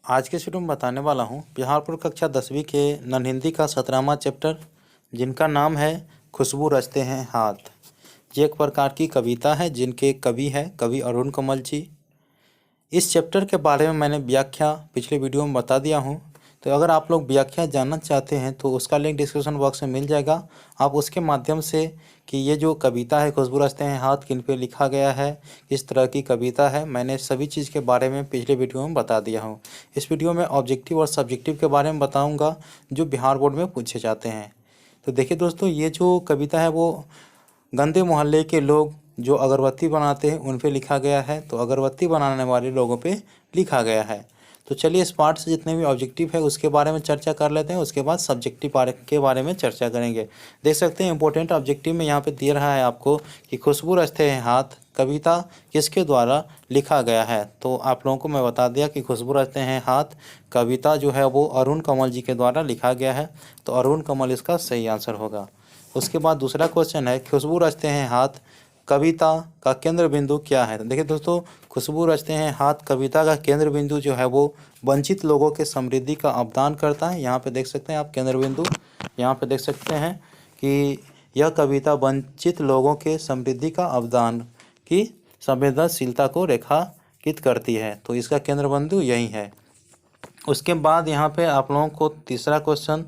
आज के वीडियो में बताने वाला हूँ बिहारपुर कक्षा 10वीं के नन हिंदी का 17वां चैप्टर, जिनका नाम है खुशबू रचते हैं हाथ। ये एक प्रकार की कविता है जिनके कवि है कवि अरुण कमल जी। इस चैप्टर के बारे में मैंने व्याख्या पिछले वीडियो में बता दिया हूँ, तो अगर आप लोग व्याख्या जानना चाहते हैं तो उसका लिंक डिस्क्रिप्शन बॉक्स में मिल जाएगा। आप उसके माध्यम से कि ये जो कविता है खुशबू रचते हैं हाथ किन पे लिखा गया है, किस तरह की कविता है, मैंने सभी चीज़ के बारे में पिछले वीडियो में बता दिया हूँ। इस वीडियो में ऑब्जेक्टिव और सब्जेक्टिव के बारे में बताऊँगा जो बिहार बोर्ड में पूछे जाते हैं। तो देखिए दोस्तों, ये जो कविता है वो गंदे मोहल्ले के लोग जो अगरबत्ती बनाते हैं उन पे लिखा गया है, तो अगरबत्ती बनाने वाले लोगों पे लिखा गया है। तो चलिए इस पार्ट से जितने भी ऑब्जेक्टिव है उसके बारे में चर्चा कर लेते हैं, उसके बाद सब्जेक्टिव पार्ट के बारे में चर्चा करेंगे। देख सकते हैं इंपॉर्टेंट ऑब्जेक्टिव में यहाँ पे दे रहा है आपको कि खुशबू रचते हैं हाथ कविता किसके द्वारा लिखा गया है। तो आप लोगों को मैं बता दिया कि खुशबू रचते हैं हाथ कविता जो है वो अरुण कमल जी के द्वारा लिखा गया है, तो अरुण कमल इसका सही आंसर होगा। उसके बाद दूसरा क्वेश्चन है खुशबू रचते हैं हाथ कविता का केंद्र बिंदु क्या है। तो देखिए दोस्तों, खुशबू रचते हैं हाथ कविता का केंद्र बिंदु जो है वो वंचित लोगों के समृद्धि का अवदान करता है। यहाँ पे देख सकते हैं आप केंद्र बिंदु, यहाँ पे देख सकते हैं कि यह कविता वंचित लोगों के समृद्धि का अवदान की संवेदनशीलता को रेखांकित करती है, तो इसका केंद्र बिंदु यही है। उसके बाद यहाँ पे आप लोगों को तीसरा क्वेश्चन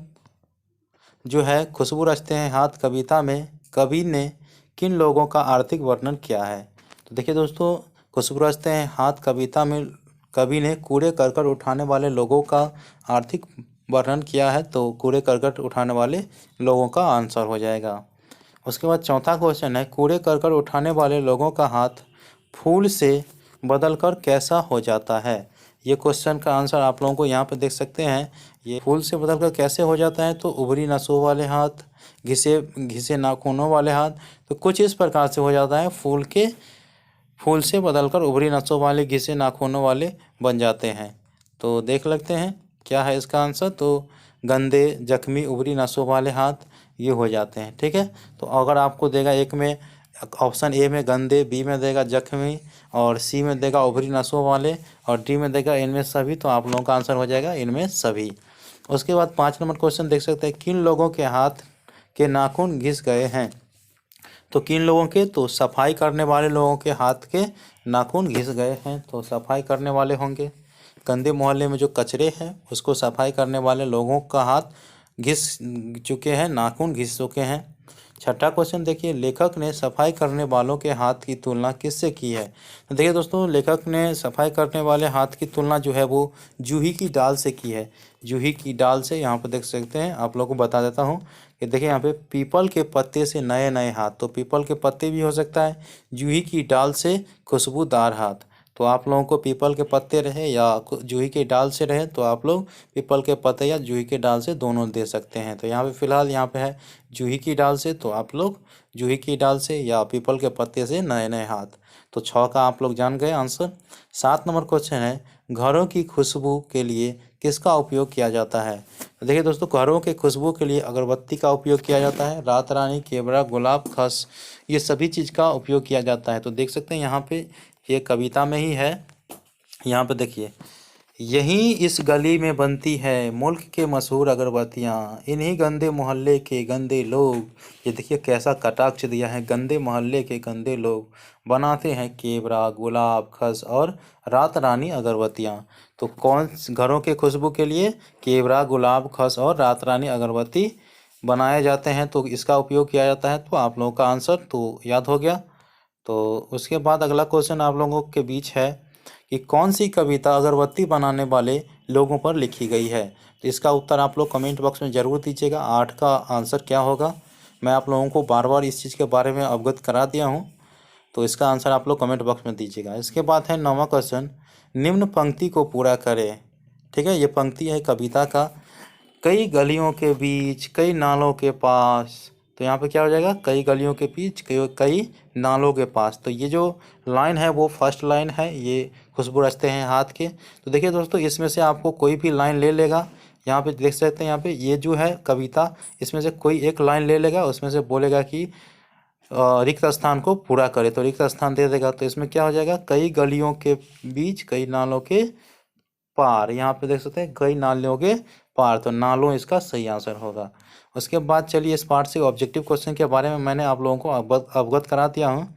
जो है खुशबू रचते हैं हाथ कविता में कवि ने किन लोगों का आर्थिक वर्णन किया है। तो देखिए दोस्तों, खुशबू रचते हैं हाथ कविता में कवि ने कूड़े करकट उठाने वाले लोगों का आर्थिक वर्णन किया है, तो कूड़े करकट उठाने वाले लोगों का आंसर हो जाएगा। उसके बाद चौथा क्वेश्चन है कूड़े करकट उठाने वाले लोगों का हाथ फूल से बदलकर कैसा हो जाता है। ये क्वेश्चन का आंसर आप लोगों को यहाँ पे देख सकते हैं। ये फूल से बदलकर कैसे हो जाता है, तो उभरी नसों वाले हाथ, घिसे घिसे नाखूनों वाले हाथ, तो कुछ इस प्रकार से हो जाता है। फूल से बदलकर उभरी नसों वाले घिसे नाखूनों वाले बन जाते हैं। तो देख लेते हैं क्या है इसका आंसर। तो गंदे जख्मी उभरी नसों वाले हाथ ये हो जाते हैं। ठीक है, तो अगर आपको देगा एक में ऑप्शन ए में गंदे, बी में देगा जख्मी और सी में देगा उभरी नसों वाले और डी में देगा इनमें सभी, तो आप लोगों का आंसर हो जाएगा इनमें सभी। उसके बाद 5 नंबर क्वेश्चन देख सकते हैं किन लोगों के हाथ के नाखून घिस गए हैं। तो किन लोगों के, तो सफाई करने वाले लोगों के हाथ के नाखून घिस गए हैं, तो सफाई करने वाले होंगे। गंदे मोहल्ले में जो कचरे हैं उसको सफाई करने वाले लोगों का हाथ घिस चुके हैं, नाखून घिस चुके हैं। छठा क्वेश्चन देखिए, लेखक ने सफाई करने वालों के हाथ की तुलना किससे की है। तो देखिए दोस्तों, लेखक ने सफाई करने वाले हाथ की तुलना जो है वो जूही की डाल से की है। जूही की डाल से यहाँ पर देख सकते हैं, आप लोगों को बता देता हूँ कि देखिए यहाँ पे पीपल के पत्ते से नए नए हाथ, तो पीपल के पत्ते भी हो सकता है, जूही की डाल से खुशबूदार हाथ। तो आप लोगों को पीपल के पत्ते रहे या जूही के डाल से रहे तो आप लोग पीपल के पत्ते या जूही के डाल से दोनों दे सकते हैं। तो यहाँ पे फिलहाल यहाँ पे है जूही की डाल से, तो आप लोग जूही की डाल से या पीपल के पत्ते से नए नए हाथ। तो 6 का आप लोग जान गए आंसर। 7 नंबर क्वेश्चन है घरों की खुशबू के लिए किसका उपयोग किया जाता है। तो देखिए दोस्तों, घरों के खुशबू के लिए अगरबत्ती का उपयोग किया जाता है, रात रानी, केवड़ा, गुलाब, खस, ये सभी चीज़ का उपयोग किया जाता है। तो देख सकते हैं यहाँ पे ये कविता में ही है। यहाँ पे देखिए, यहीं इस गली में बनती है मुल्क के मशहूर अगरबत्तियाँ, इन्हीं गंदे मोहल्ले के गंदे लोग, ये देखिए कैसा कटाक्ष दिया है, गंदे मोहल्ले के गंदे लोग बनाते हैं केवड़ा, गुलाब, खस और रात रानी अगरबत्तियाँ। तो कौन घरों के खुशबू के लिए केवड़ा, गुलाब, खस और रात रानी अगरबत्ती बनाए जाते हैं, तो इसका उपयोग किया जाता है। तो आप लोगों का आंसर तो याद हो गया। तो उसके बाद अगला क्वेश्चन आप लोगों के बीच है कि कौन सी कविता अगरबत्ती बनाने वाले लोगों पर लिखी गई है। तो इसका उत्तर आप लोग कमेंट बॉक्स में ज़रूर दीजिएगा। 8 का आंसर क्या होगा, मैं आप लोगों को बार बार इस चीज़ के बारे में अवगत करा दिया हूँ, तो इसका आंसर आप लोग कमेंट बॉक्स में दीजिएगा। इसके बाद है 9वां क्वेश्चन, निम्न पंक्ति को पूरा करें। ठीक है, ये पंक्ति है कविता का, कई गलियों के बीच कई नालों के पास। तो यहाँ पे क्या हो जाएगा, कई गलियों के बीच कई नालों के पास। तो ये जो लाइन है वो फर्स्ट लाइन है, ये खुशबू रचते हैं हाथ के। तो देखिए दोस्तों, इसमें से आपको कोई भी लाइन ले लेगा, यहाँ पे देख सकते हैं, यहाँ पे ये जो है कविता, इसमें से कोई एक लाइन ले लेगा, उसमें से बोलेगा कि रिक्त स्थान को पूरा करे, तो रिक्त स्थान दे देगा। तो इसमें क्या हो जाएगा, कई गलियों के बीच कई नालों के पार। यहाँ पे देख सकते हैं कई नालियों के पार, तो नालों इसका सही आंसर होगा। उसके बाद चलिए इस पार्ट से ऑब्जेक्टिव क्वेश्चन के बारे में मैंने आप लोगों को अवगत करा दिया हूँ।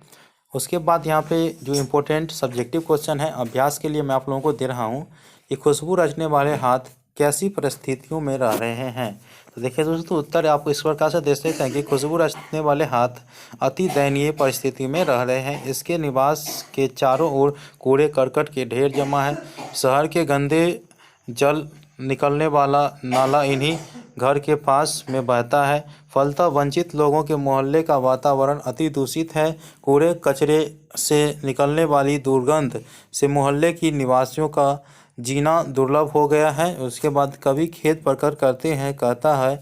उसके बाद यहाँ पे जो इम्पोर्टेंट सब्जेक्टिव क्वेश्चन है अभ्यास के लिए मैं आप लोगों को दे रहा हूँ कि खुशबू रचने वाले हाथ कैसी परिस्थितियों में रह रहे हैं। तो देखिए दोस्तों, उत्तर आपको इस प्रकार से दे सकते हैं कि खुशबू रचने वाले हाथ अति दयनीय परिस्थिति में रह रहे हैं। इसके निवास के चारों ओर कूड़े करकट के ढेर जमा है। शहर के गंदे जल निकलने वाला नाला इन्हीं घर के पास में बहता है। फलतः वंचित लोगों के मोहल्ले का वातावरण अति दूषित है। कूड़े कचरे से निकलने वाली दुर्गंध से मोहल्ले की निवासियों का जीना दुर्लभ हो गया है। उसके बाद कवि खेद प्रकट करते हैं, कहता है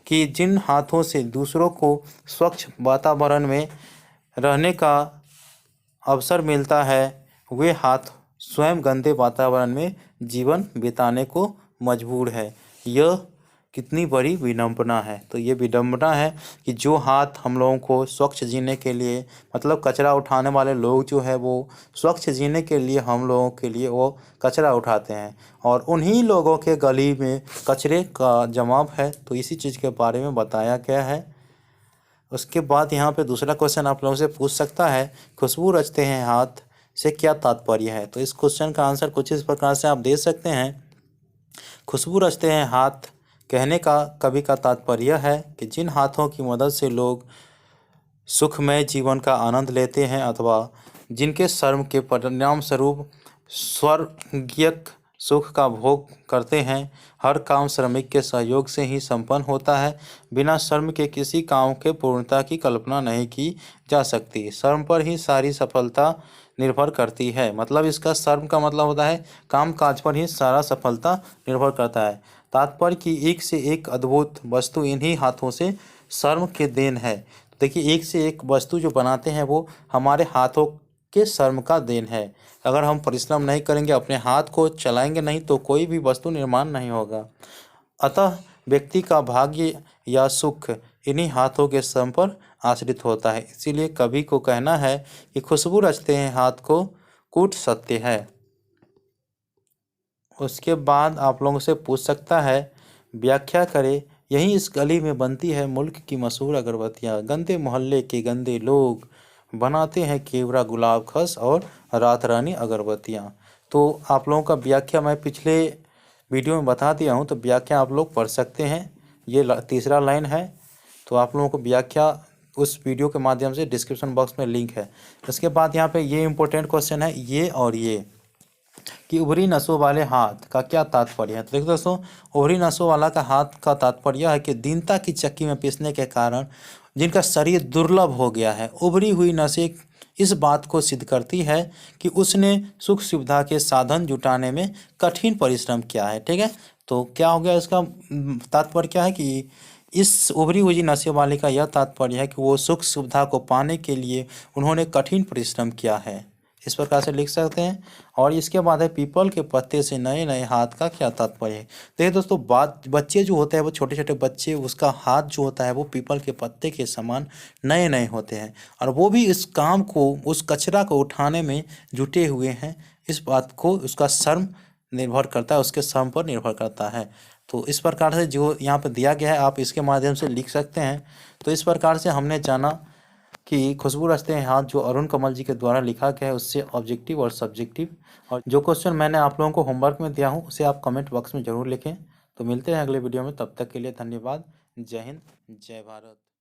कि जिन हाथों से दूसरों को स्वच्छ वातावरण में रहने का अवसर मिलता है वे हाथ स्वयं गंदे वातावरण में जीवन बिताने को मजबूर है। यह कितनी बड़ी विडंबना है। तो ये विडंबना है कि जो हाथ हम लोगों को स्वच्छ जीने के लिए, मतलब कचरा उठाने वाले लोग जो है वो स्वच्छ जीने के लिए हम लोगों के लिए वो कचरा उठाते हैं और उन्हीं लोगों के गली में कचरे का जमाव है। तो इसी चीज़ के बारे में बताया गया है। उसके बाद यहाँ पे दूसरा क्वेश्चन आप लोगों से पूछ सकता है, खुशबू रचते हैं हाथ से क्या तात्पर्य है। तो इस क्वेश्चन का आंसर कुछ इस प्रकार से आप दे सकते हैं, खुशबू रचते हैं हाथ कहने का कवि का तात्पर्य है कि जिन हाथों की मदद से लोग सुखमय जीवन का आनंद लेते हैं अथवा जिनके श्रम के परिणाम स्वरूप स्वर्गीय सुख का भोग करते हैं। हर काम श्रमिक के सहयोग से ही संपन्न होता है। बिना श्रम के किसी काम के पूर्णता की कल्पना नहीं की जा सकती। श्रम पर ही सारी सफलता निर्भर करती है। मतलब इसका श्रम का मतलब होता है काम काज पर ही सारा सफलता निर्भर करता है। तात्पर्य की एक से एक अद्भुत वस्तु इन्हीं हाथों से श्रम के देन है। देखिए, एक से एक वस्तु जो बनाते हैं वो हमारे हाथों के श्रम का देन है। अगर हम परिश्रम नहीं करेंगे, अपने हाथ को चलाएंगे नहीं, तो कोई भी वस्तु निर्माण नहीं होगा। अतः व्यक्ति का भाग्य या सुख इन्हीं हाथों के श्रम पर आश्रित होता है। इसीलिए कवि को कहना है कि खुशबू रचते हैं हाथ को कूट सत्य है। उसके बाद आप लोगों से पूछ सकता है, व्याख्या करें, यहीं इस गली में बनती है मुल्क की मशहूर अगरबत्तियाँ। गंदे मोहल्ले के गंदे लोग बनाते हैं केवड़ा, गुलाब, खस और रात रानी अगरबत्तियाँ। तो आप लोगों का व्याख्या मैं पिछले वीडियो में बता दिया हूँ, तो व्याख्या आप लोग पढ़ सकते हैं। ये तीसरा लाइन है, तो आप लोगों को व्याख्या उस वीडियो के माध्यम से डिस्क्रिप्शन बॉक्स में लिंक है। उसके बाद यहाँ पे ये इंपॉर्टेंट क्वेश्चन है, ये और ये कि उभरी नसों वाले हाथ का क्या तात्पर्य है। तो देखो दोस्तों, उभरी नसों वाला का हाथ का तात्पर्य है कि दीनता की चक्की में पीसने के कारण जिनका शरीर दुर्लभ हो गया है, उभरी हुई नसें इस बात को सिद्ध करती है कि उसने सुख सुविधा के साधन जुटाने में कठिन परिश्रम किया है। ठीक है, तो क्या हो गया, इसका तात्पर्य क्या है कि इस उभरी हुई नशे वाले का यह तात्पर्य है कि वो सुख सुविधा को पाने के लिए उन्होंने कठिन परिश्रम किया है। इस प्रकार से लिख सकते हैं। और इसके बाद है पीपल के पत्ते से नए नए हाथ का क्या तात्पर्य है। देखिए दोस्तों, बच्चे जो होते हैं वो छोटे छोटे बच्चे, उसका हाथ जो होता है वो पीपल के पत्ते के समान नए नए होते हैं और वो भी इस काम को, उस कचरा को उठाने में जुटे हुए हैं। इस बात को उसका श्रम निर्भर करता है, उसके श्रम पर निर्भर करता है। तो इस प्रकार से जो यहाँ पर दिया गया है आप इसके माध्यम से लिख सकते हैं। तो इस प्रकार से हमने जाना कि खुशबू रचते हैं हाथ जो अरुण कमल जी के द्वारा लिखा गया है, उससे ऑब्जेक्टिव और सब्जेक्टिव, और जो क्वेश्चन मैंने आप लोगों को होमवर्क में दिया हूँ उसे आप कमेंट बॉक्स में ज़रूर लिखें। तो मिलते हैं अगले वीडियो में, तब तक के लिए धन्यवाद। जय हिंद, जय भारत।